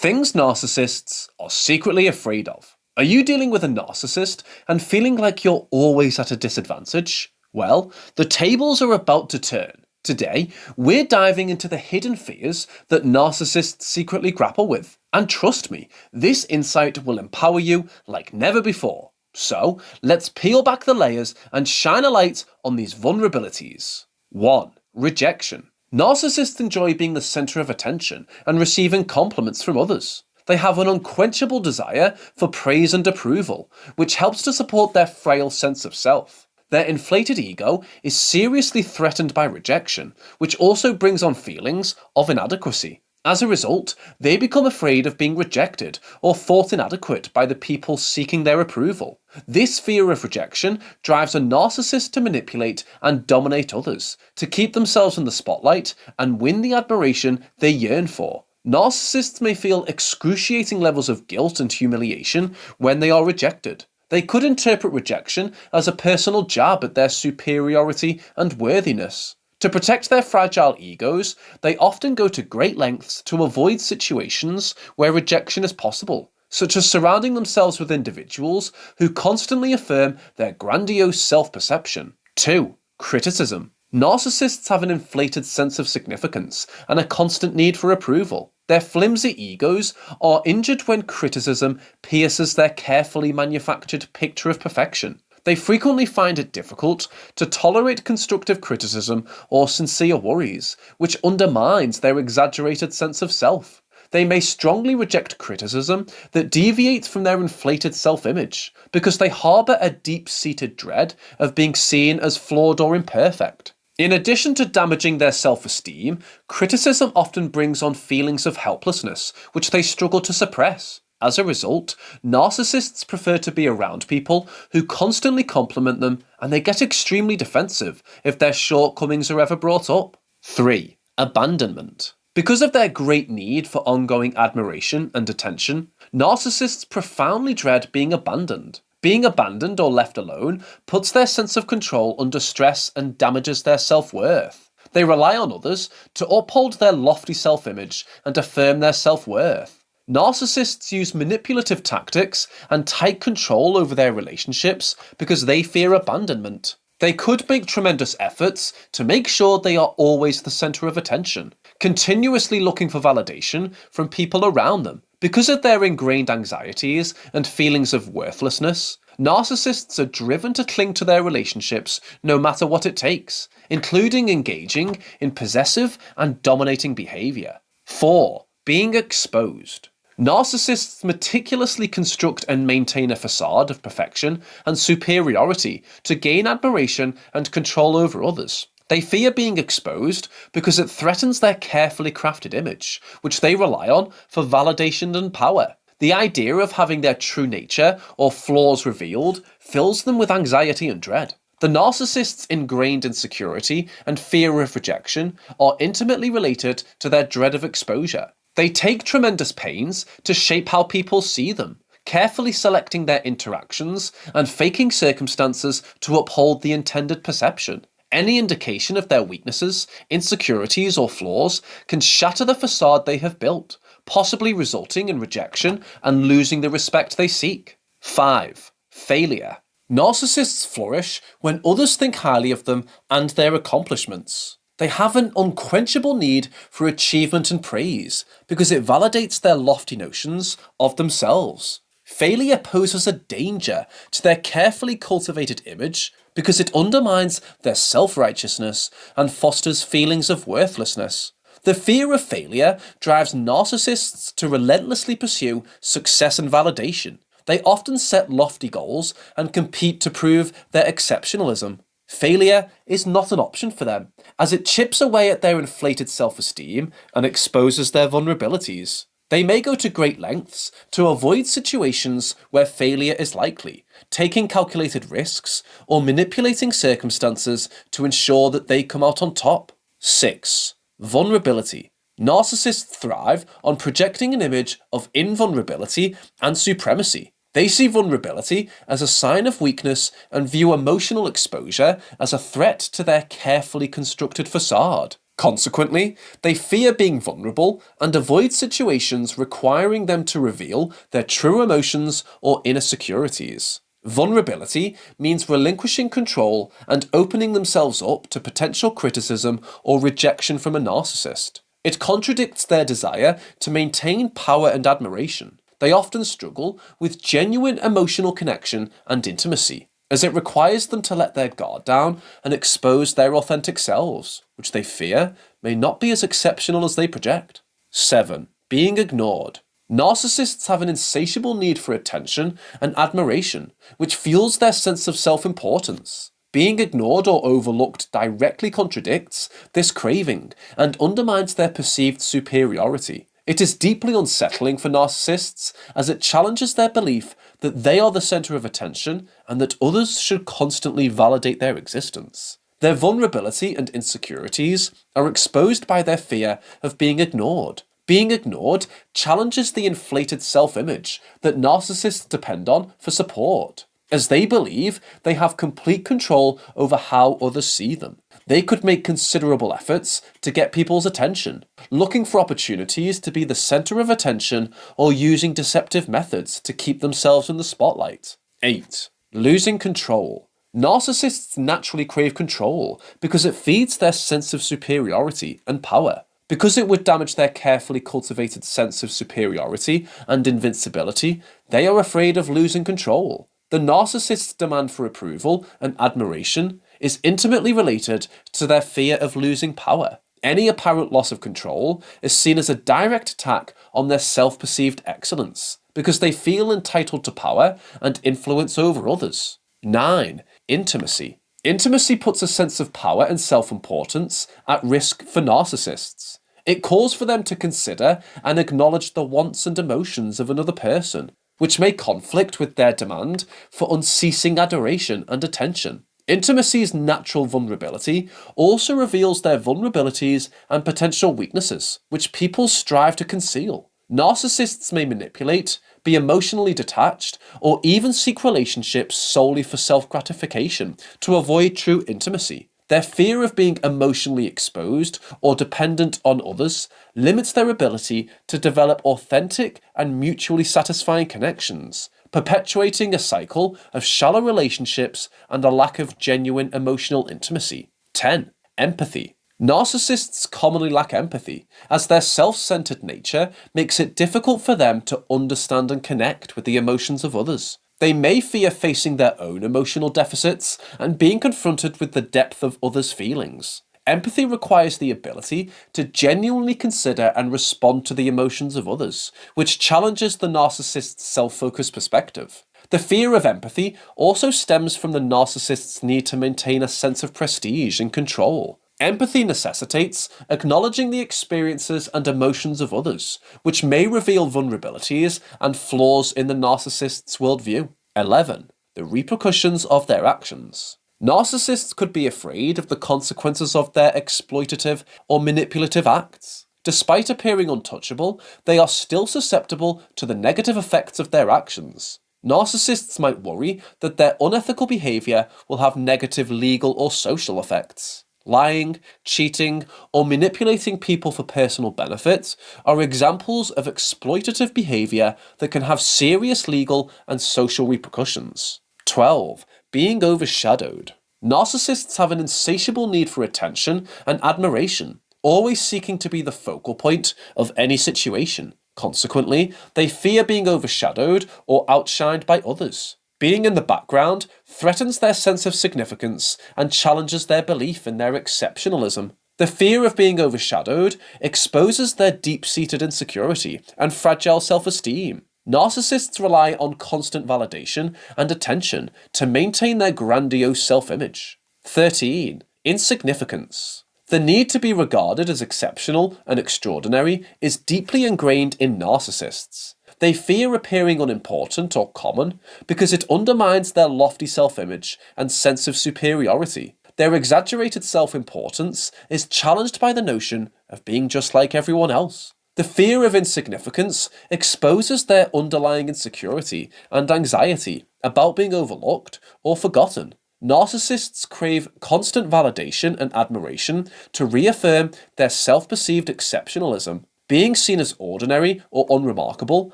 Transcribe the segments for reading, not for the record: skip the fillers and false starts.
Things narcissists are secretly afraid of. Are you dealing with a narcissist and feeling like you're always at a disadvantage? Well, the tables are about to turn. Today, we're diving into the hidden fears that narcissists secretly grapple with. And trust me, this insight will empower you like never before. So, let's peel back the layers and shine a light on these vulnerabilities. 1. Rejection. Narcissists enjoy being the centre of attention and receiving compliments from others. They have an unquenchable desire for praise and approval, which helps to support their frail sense of self. Their inflated ego is seriously threatened by rejection, which also brings on feelings of inadequacy. As a result, they become afraid of being rejected or thought inadequate by the people seeking their approval. This fear of rejection drives a narcissist to manipulate and dominate others, to keep themselves in the spotlight and win the admiration they yearn for. Narcissists may feel excruciating levels of guilt and humiliation when they are rejected. They could interpret rejection as a personal jab at their superiority and worthiness. To protect their fragile egos, they often go to great lengths to avoid situations where rejection is possible, such as surrounding themselves with individuals who constantly affirm their grandiose self-perception. 2. Criticism. Narcissists have an inflated sense of significance and a constant need for approval. Their flimsy egos are injured when criticism pierces their carefully manufactured picture of perfection. They frequently find it difficult to tolerate constructive criticism or sincere worries, which undermines their exaggerated sense of self. They may strongly reject criticism that deviates from their inflated self-image, because they harbour a deep-seated dread of being seen as flawed or imperfect. In addition to damaging their self-esteem, criticism often brings on feelings of helplessness, which they struggle to suppress. As a result, narcissists prefer to be around people who constantly compliment them, and they get extremely defensive if their shortcomings are ever brought up. 3. Abandonment. Because of their great need for ongoing admiration and attention, narcissists profoundly dread being abandoned. Being abandoned or left alone puts their sense of control under stress and damages their self-worth. They rely on others to uphold their lofty self-image and affirm their self-worth. Narcissists use manipulative tactics and tight control over their relationships because they fear abandonment. They could make tremendous efforts to make sure they are always the centre of attention, continuously looking for validation from people around them. Because of their ingrained anxieties and feelings of worthlessness, narcissists are driven to cling to their relationships no matter what it takes, including engaging in possessive and dominating behaviour. 4. Being exposed. Narcissists meticulously construct and maintain a façade of perfection and superiority to gain admiration and control over others. They fear being exposed because it threatens their carefully crafted image, which they rely on for validation and power. The idea of having their true nature or flaws revealed fills them with anxiety and dread. The narcissist's ingrained insecurity and fear of rejection are intimately related to their dread of exposure. They take tremendous pains to shape how people see them, carefully selecting their interactions and faking circumstances to uphold the intended perception. Any indication of their weaknesses, insecurities, or flaws can shatter the facade they have built, possibly resulting in rejection and losing the respect they seek. 5. Failure. Narcissists flourish when others think highly of them and their accomplishments. They have an unquenchable need for achievement and praise because it validates their lofty notions of themselves. Failure poses a danger to their carefully cultivated image because it undermines their self-righteousness and fosters feelings of worthlessness. The fear of failure drives narcissists to relentlessly pursue success and validation. They often set lofty goals and compete to prove their exceptionalism. Failure is not an option for them, as it chips away at their inflated self-esteem and exposes their vulnerabilities. They may go to great lengths to avoid situations where failure is likely, taking calculated risks or manipulating circumstances to ensure that they come out on top. 6. Vulnerability. Narcissists thrive on projecting an image of invulnerability and supremacy. They see vulnerability as a sign of weakness and view emotional exposure as a threat to their carefully constructed facade. Consequently, they fear being vulnerable and avoid situations requiring them to reveal their true emotions or inner securities. Vulnerability means relinquishing control and opening themselves up to potential criticism or rejection from a narcissist. It contradicts their desire to maintain power and admiration. They often struggle with genuine emotional connection and intimacy, as it requires them to let their guard down and expose their authentic selves, which they fear may not be as exceptional as they project. 7. Being ignored. Narcissists have an insatiable need for attention and admiration, which fuels their sense of self-importance. Being ignored or overlooked directly contradicts this craving and undermines their perceived superiority. It is deeply unsettling for narcissists as it challenges their belief that they are the center of attention and that others should constantly validate their existence. Their vulnerability and insecurities are exposed by their fear of being ignored. Being ignored challenges the inflated self-image that narcissists depend on for support, as they believe they have complete control over how others see them. They could make considerable efforts to get people's attention, looking for opportunities to be the center of attention or using deceptive methods to keep themselves in the spotlight. 8. Losing control. Narcissists naturally crave control because it feeds their sense of superiority and power. Because it would damage their carefully cultivated sense of superiority and invincibility, they are afraid of losing control. The narcissist's demand for approval and admiration is intimately related to their fear of losing power. Any apparent loss of control is seen as a direct attack on their self-perceived excellence, because they feel entitled to power and influence over others. 9. Intimacy. Intimacy puts a sense of power and self-importance at risk for narcissists. It calls for them to consider and acknowledge the wants and emotions of another person, which may conflict with their demand for unceasing adoration and attention. Intimacy's natural vulnerability also reveals their vulnerabilities and potential weaknesses, which people strive to conceal. Narcissists may manipulate, be emotionally detached, or even seek relationships solely for self-gratification to avoid true intimacy. Their fear of being emotionally exposed or dependent on others limits their ability to develop authentic and mutually satisfying connections, perpetuating a cycle of shallow relationships and a lack of genuine emotional intimacy. 10. Empathy. Narcissists commonly lack empathy, as their self-centered nature makes it difficult for them to understand and connect with the emotions of others. They may fear facing their own emotional deficits and being confronted with the depth of others' feelings. Empathy requires the ability to genuinely consider and respond to the emotions of others, which challenges the narcissist's self-focused perspective. The fear of empathy also stems from the narcissist's need to maintain a sense of prestige and control. Empathy necessitates acknowledging the experiences and emotions of others, which may reveal vulnerabilities and flaws in the narcissist's worldview. 11. The repercussions of their actions. Narcissists could be afraid of the consequences of their exploitative or manipulative acts. Despite appearing untouchable, they are still susceptible to the negative effects of their actions. Narcissists might worry that their unethical behavior will have negative legal or social effects. Lying, cheating, or manipulating people for personal benefit are examples of exploitative behavior that can have serious legal and social repercussions. 12. Being overshadowed. Narcissists have an insatiable need for attention and admiration, always seeking to be the focal point of any situation. Consequently, they fear being overshadowed or outshined by others. Being in the background threatens their sense of significance and challenges their belief in their exceptionalism. The fear of being overshadowed exposes their deep-seated insecurity and fragile self-esteem. Narcissists rely on constant validation and attention to maintain their grandiose self-image. 13. Insignificance. The need to be regarded as exceptional and extraordinary is deeply ingrained in narcissists. They fear appearing unimportant or common because it undermines their lofty self-image and sense of superiority. Their exaggerated self-importance is challenged by the notion of being just like everyone else. The fear of insignificance exposes their underlying insecurity and anxiety about being overlooked or forgotten. Narcissists crave constant validation and admiration to reaffirm their self-perceived exceptionalism. Being seen as ordinary or unremarkable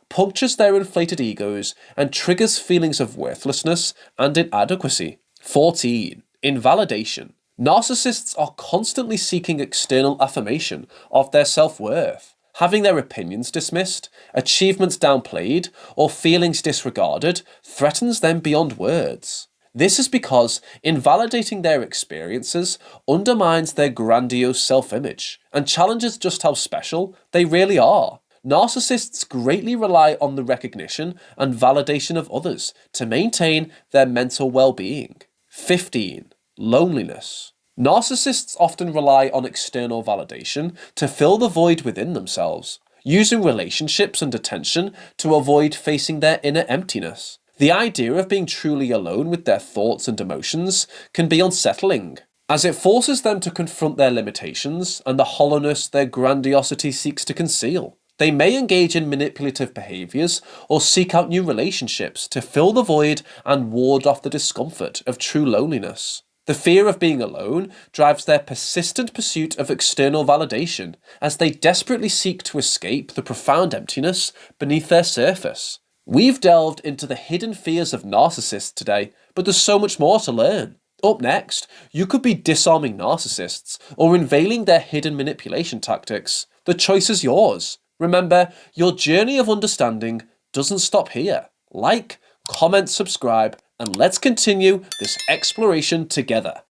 punctures their inflated egos and triggers feelings of worthlessness and inadequacy. 14. Invalidation. Narcissists are constantly seeking external affirmation of their self-worth. Having their opinions dismissed, achievements downplayed, or feelings disregarded threatens them beyond words. This is because invalidating their experiences undermines their grandiose self-image and challenges just how special they really are. Narcissists greatly rely on the recognition and validation of others to maintain their mental well-being. 15. Loneliness. Narcissists often rely on external validation to fill the void within themselves, using relationships and attention to avoid facing their inner emptiness. The idea of being truly alone with their thoughts and emotions can be unsettling, as it forces them to confront their limitations and the hollowness their grandiosity seeks to conceal. They may engage in manipulative behaviours or seek out new relationships to fill the void and ward off the discomfort of true loneliness. The fear of being alone drives their persistent pursuit of external validation as they desperately seek to escape the profound emptiness beneath their surface. We've delved into the hidden fears of narcissists today, but there's so much more to learn. Up next, you could be disarming narcissists or unveiling their hidden manipulation tactics. The choice is yours. Remember, your journey of understanding doesn't stop here. Like, comment, subscribe, and let's continue this exploration together.